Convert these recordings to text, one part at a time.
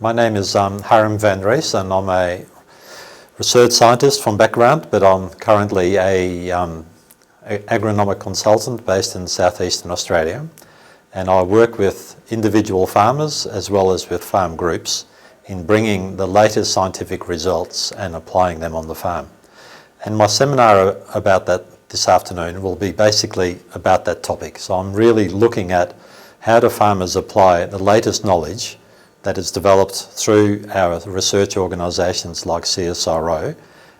My name is Harm van Rees, and I'm a research scientist from background, but I'm currently a agronomic consultant based in southeastern Australia, and I work with individual farmers as well as with farm groups in bringing the latest scientific results and applying them on the farm. And my seminar about that this afternoon will be basically about that topic. So I'm really looking at how do farmers apply the latest knowledge that is developed through our research organisations like CSIRO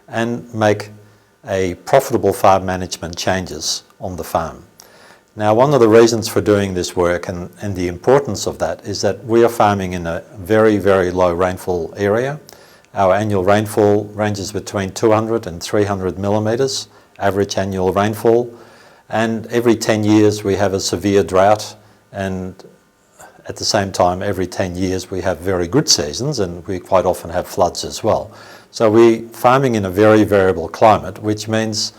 and make a profitable farm management changes on the farm. Now, one of the reasons for doing this work and the importance of that is that we are farming in a very, very low rainfall area. Our annual rainfall ranges between 200 and 300 millimetres, average annual rainfall, and every 10 years we have a severe drought, and at the same time every 10 years we have very good seasons, and we quite often have floods as well. So we're farming in a very variable climate, which means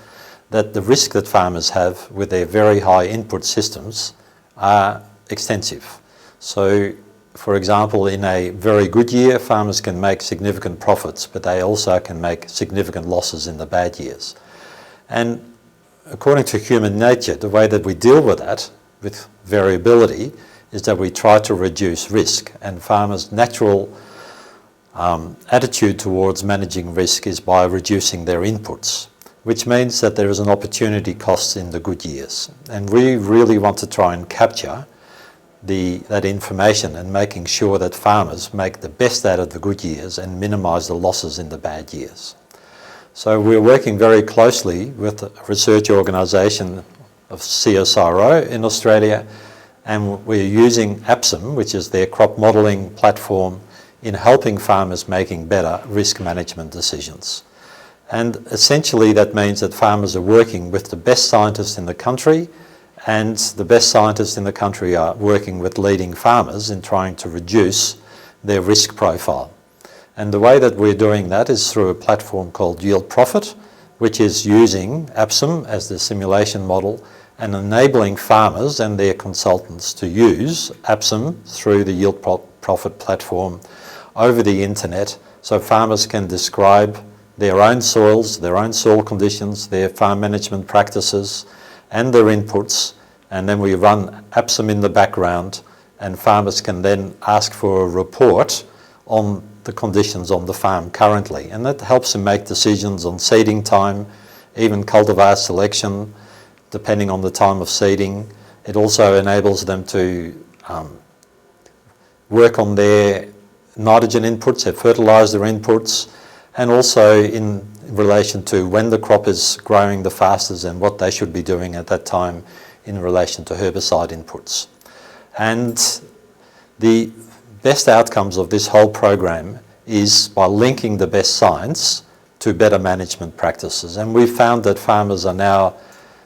that the risk that farmers have with their very high input systems are extensive. So, for example, in a very good year, farmers can make significant profits, but they also can make significant losses in the bad years. And according to human nature, the way that we deal with that, with variability, is that we try to reduce risk, and farmers' natural attitude towards managing risk is by reducing their inputs, which means that there is an opportunity cost in the good years. And we really want to try and capture that information and making sure that farmers make the best out of the good years and minimise the losses in the bad years. So we're working very closely with a research organisation of CSIRO in Australia, and we're using APSIM, which is their crop modelling platform, in helping farmers making better risk management decisions. And essentially that means that farmers are working with the best scientists in the country, and the best scientists in the country are working with leading farmers in trying to reduce their risk profile. And the way that we're doing that is through a platform called Yield Profit, which is using APSIM as the simulation model and enabling farmers and their consultants to use APSIM through the Yield Profit platform over the internet, so farmers can describe their own soils, their own soil conditions, their farm management practices and their inputs, and then we run APSIM in the background, and farmers can then ask for a report on the conditions on the farm currently, and that helps them make decisions on seeding time, even cultivar selection depending on the time of seeding. It also enables them to work on their nitrogen inputs, their fertiliser inputs, and also in relation to when the crop is growing the fastest and what they should be doing at that time in relation to herbicide inputs. And the best outcomes of this whole program is by linking the best science to better management practices. And we've found that farmers are now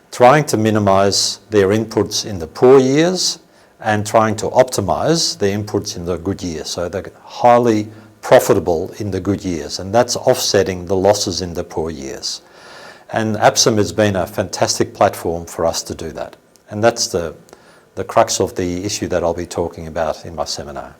trying to minimise their inputs in the poor years and trying to optimise their inputs in the good years. So they're highly profitable in the good years, and that's offsetting the losses in the poor years. And APSIM has been a fantastic platform for us to do that. And that's the crux of the issue that I'll be talking about in my seminar.